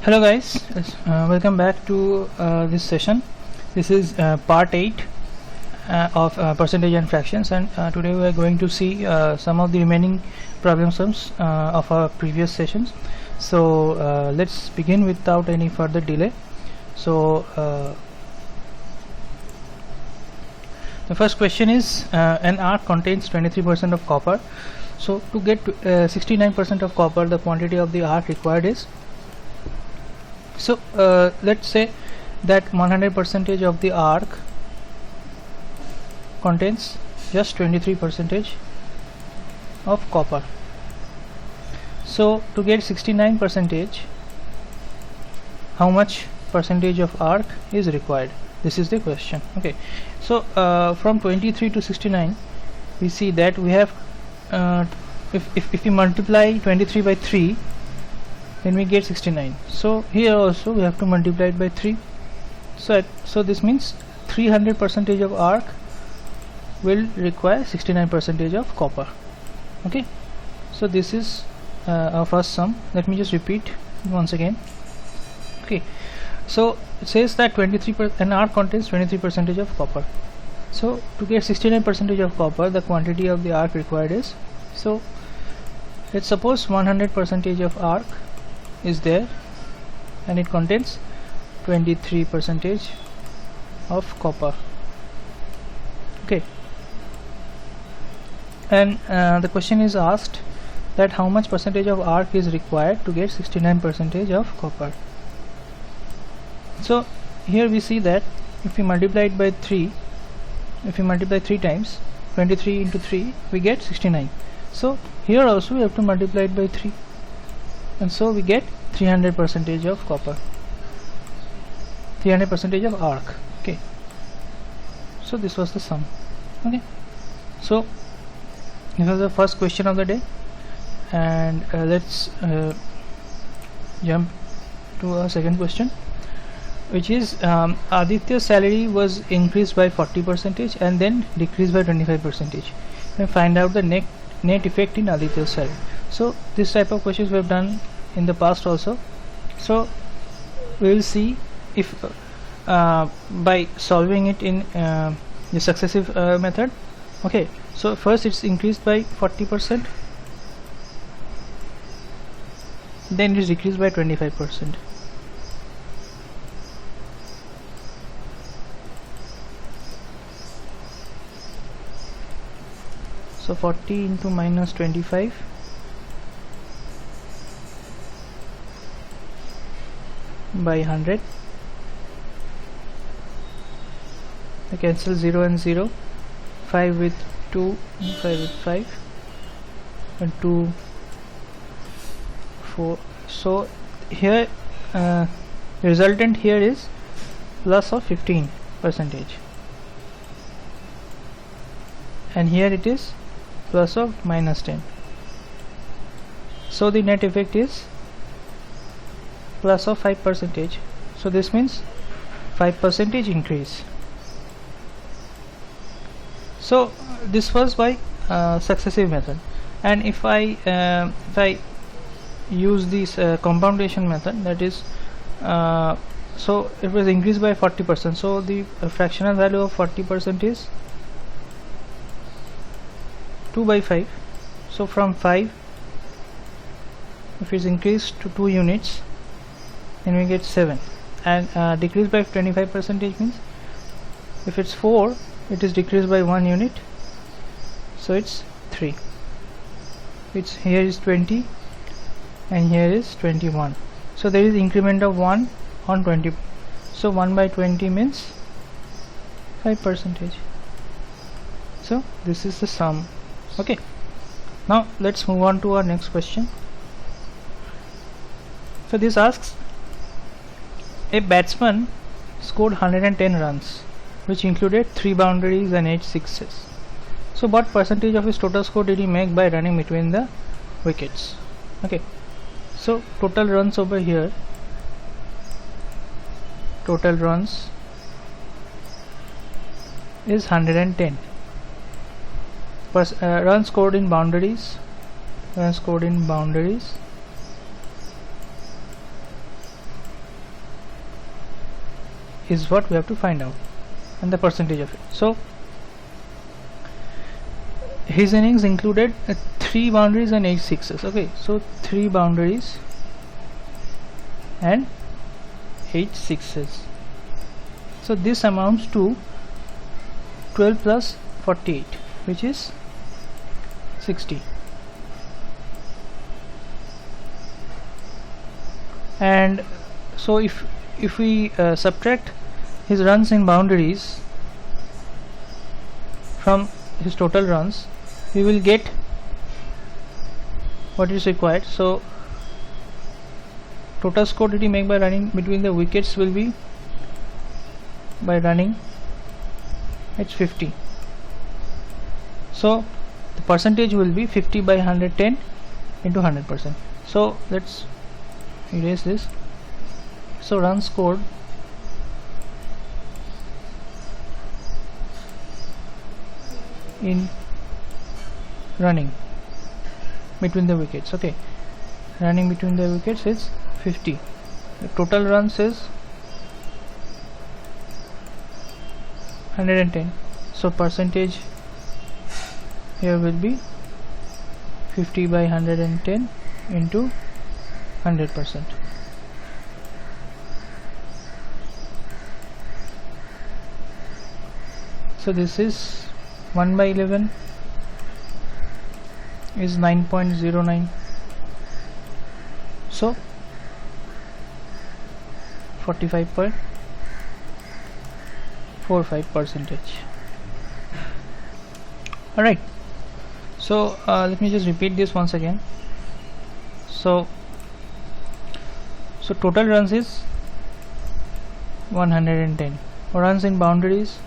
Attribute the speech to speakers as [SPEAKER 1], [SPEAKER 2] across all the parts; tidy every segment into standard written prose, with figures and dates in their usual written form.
[SPEAKER 1] Hello guys, welcome back to this session. This is part 8 of percentage and fractions, and today we are going to see some of the remaining problem sums of our previous sessions. So let's begin without any further delay. So the first question is an arc contains 23% of copper. So to get 69% of copper, the quantity of the arc required is, so let's say that 100% of the arc contains just 23% of copper. So to get 69%, how much percentage of arc is required? This is the question. Okay, so from 23 to 69, we see that we have if we multiply 23 by 3, then we get 69. So here also we have to multiply it by 3. So this means 300% of arc will require 69% of copper. Okay, so this is our first sum. Let me just repeat once again. Okay, so it says that an arc contains 23% of copper. So to get 69% of copper, the quantity of the arc required is, so let's suppose 100% of arc is there and it contains 23% of copper. Okay, and the question is asked that how much percentage of arc is required to get 69% of copper. So here we see that if we multiply it by 3, if we multiply 3 times, 23 into 3, we get 69. So here also we have to multiply it by 3, and so we get 300% of copper, 300% of arc. Okay, so this was the sum. Okay, so this was the first question of the day, and let's jump to a second question, which is Aditya's salary was increased by 40% and then decreased by 25%. And find out the net effect in Aditya's salary. So this type of questions we have done in the past also. So we will see if by solving it in the successive method. Okay, so first it's increased by 40%, then it is decreased by 25%. So 40 into minus 25 by 100. I cancel 0 and 0, 5 with 2, 5 with 5, and 2, 4. So here the resultant here is plus of 15%, and here it is plus of minus 10. So the net effect is plus of 5%. So this means 5% increase. So this was by successive method, and if I use this compoundation method, that is so it was increased by 40%. So the fractional value of 40% is 2 by 5. So from 5, if it's increased to 2 units, then we get 7, and decreased by 25% means if it's 4, it is decreased by 1 unit, so it's 3. It's here is 20 and here is 21. So there is increment of 1 on 20. So 1 by 20 means 5%. So this is the sum. Okay, now let's move on to our next question. So this asks, a batsman scored 110 runs, which included 3 boundaries and 8 sixes. So what percentage of his total score did he make by running between the wickets? Okay, so total runs over here, total runs is 110. Runs scored in boundaries, is what we have to find out, and the percentage of it. So his innings included 3 boundaries and 8 sixes. Okay, so 3 boundaries and 8 sixes. So this amounts to 12 plus 48, which is 60. And so if we subtract his runs in boundaries from his total runs, we will get what is required. So total score did he make by running between the wickets will be, by running, it's 50. So the percentage will be 50 by 110 into 100%. So let's erase this. So runs scored in running between the wickets. Okay, running between the wickets is 50. The total runs is 110. So percentage here will be 50 by 110 into 100%. So this is 1 by 11 is 9.09. So 45.45%. Alright, so let me just repeat this once again. So total runs is 110. Runs in boundaries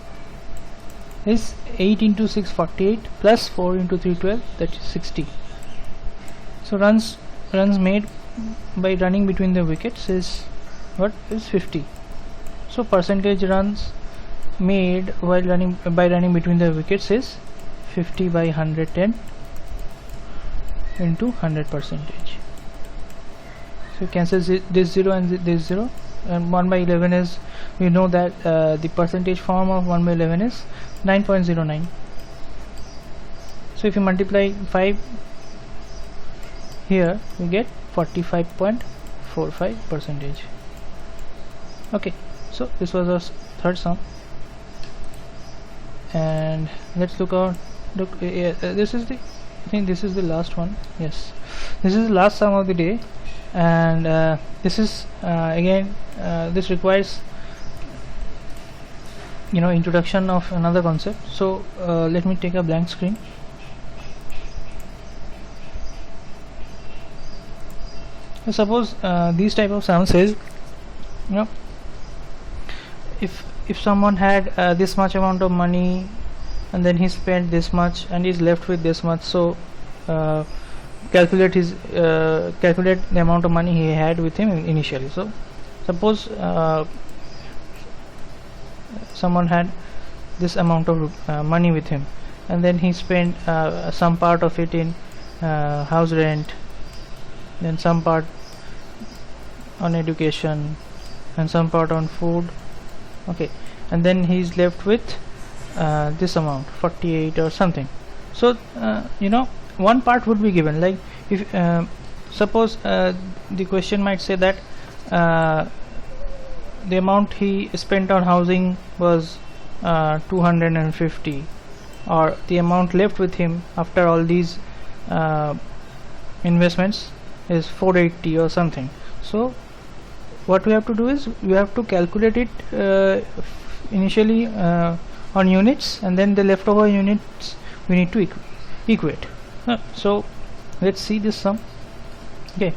[SPEAKER 1] is 8 into 6, 48, plus 4 into 3, 12, that is 60. So runs made by running between the wickets is what is 50. So percentage runs made while running between the wickets is 50 by 110 into 100%. So you cancel this 0 and this 0, and 1 by 11 is, we know that the percentage form of 1 by 11 is 9.09. So if you multiply 5 here, we get 45.45%. Okay, so this was our third sum, and let's look this is the, I think this is the last one. Yes, this is the last sum of the day, and this is again this requires introduction of another concept. So let me take a blank screen. So suppose these type of sums is, if someone had this much amount of money, and then he spent this much and is left with this much, so calculate the amount of money he had with him initially. So suppose someone had this amount of money with him, and then he spent some part of it in house rent, then some part on education, and some part on food. Okay, and then he is left with this amount, 48 or something. So one part would be given, like if suppose the question might say that the amount he spent on housing was 250, or the amount left with him after all these investments is 480 or something. So what we have to do is we have to calculate it initially on units, and then the leftover units we need to equate. So let's see this sum. Okay,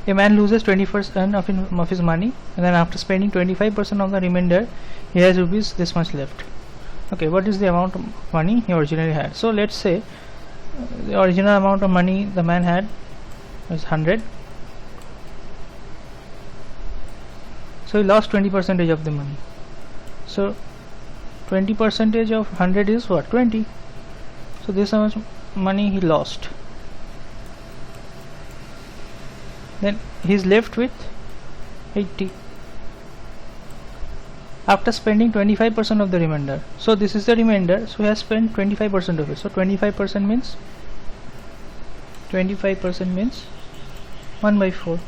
[SPEAKER 1] a man loses 20% of his money, and then after spending 25% of the remainder, he has rupees this much left. Okay, what is the amount of money he originally had? So let's say the original amount of money the man had is 100. So he lost 20% of the money. So 20% of 100 is what? 20. So this how much money he lost. Then he is left with 80. after spending 25% of the remainder. So this is the remainder, so he has spent 25% of it. So 25% means 1 by 4.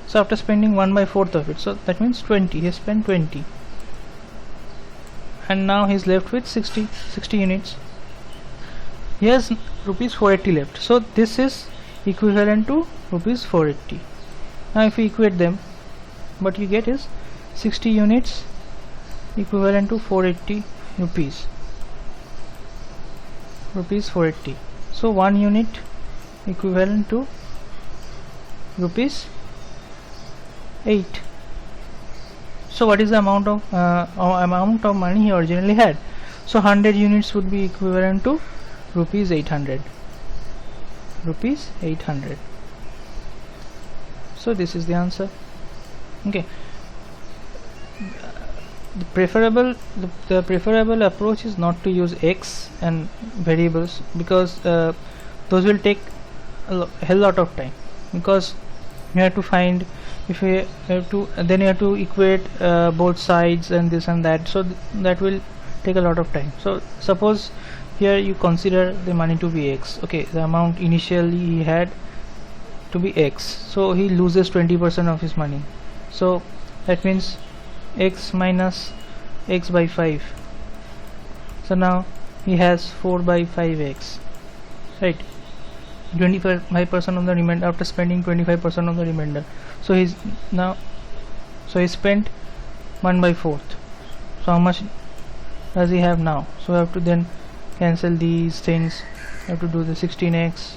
[SPEAKER 1] So after spending 1 by 4th of it, so that means 20, he has spent 20, and now he is left with 60 units. He has rupees 480 left, so this is equivalent to rupees 480. Now if we equate them, what you get is 60 units equivalent to 480 rupees 480. So 1 unit equivalent to rupees 8. So what is the amount of money he originally had? So 100 units would be equivalent to rupees 800. So this is the answer. Okay. The preferable approach is not to use x and variables, because those will take a hell lot of time, because you have to find, if you have to, then you have to equate both sides and this and that, so that will take a lot of time. So suppose here you consider the money to be x. Okay, the amount initially he had to be x, so he loses 20% of his money. So that means x minus x by 5. So now he has 4 by 5x, right? 25% of the remainder, after spending 25% of the remainder. So he spent 1 by 4th. So how much does he have now? So we have to then cancel these things. We have to do the 16x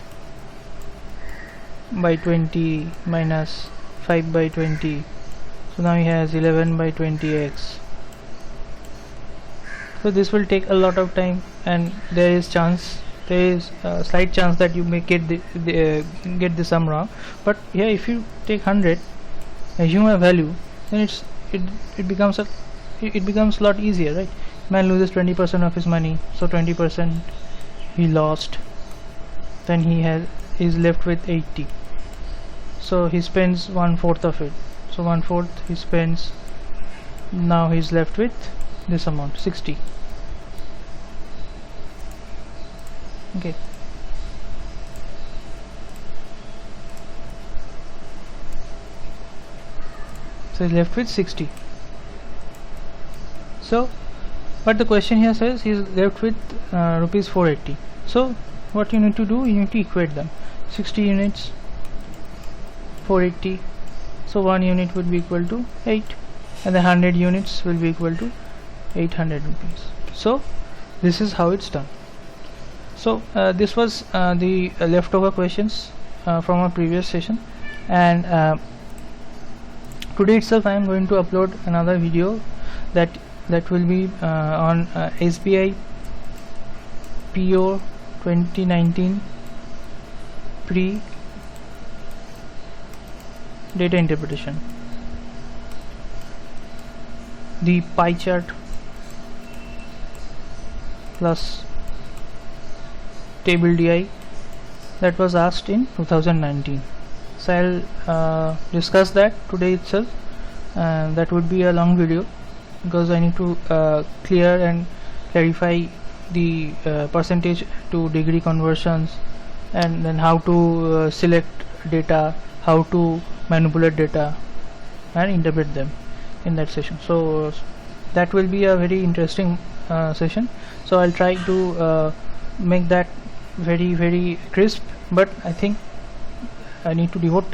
[SPEAKER 1] by 20 minus 5 by 20. So now he has 11 by 20x. So this will take a lot of time, and there is a slight chance that you may get the sum wrong. But here if you take 100, assume a value, then it becomes a lot easier, right? Man loses 20% of his money, so 20% he lost, then he is left with 80. So he spends 1/4 of it, so 1/4 he spends. Now he is left with this amount, 60. Okay, so he's left with 60. So but the question here says he's left with rupees 480. So what you need to do, you need to equate them. 60 units, 480, so 1 unit would be equal to 8, and the 100 units will be equal to 800 rupees. So this is how it's done. So this was the leftover questions from our previous session, and today itself I am going to upload another video that will be on SBI PO 2019 pre data interpretation. The pie chart plus table DI that was asked in 2019. So I'll discuss that today itself, and that would be a long video, because I need to clear and clarify the percentage to degree conversions, and then how to select data, how to manipulate data and interpret them in that session. So that will be a very interesting session. So I'll try to make that very crisp, but I think I need to devote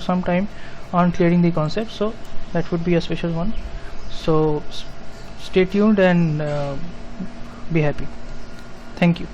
[SPEAKER 1] some time on clearing the concept, so that would be a special one. So stay tuned and be happy. Thank you.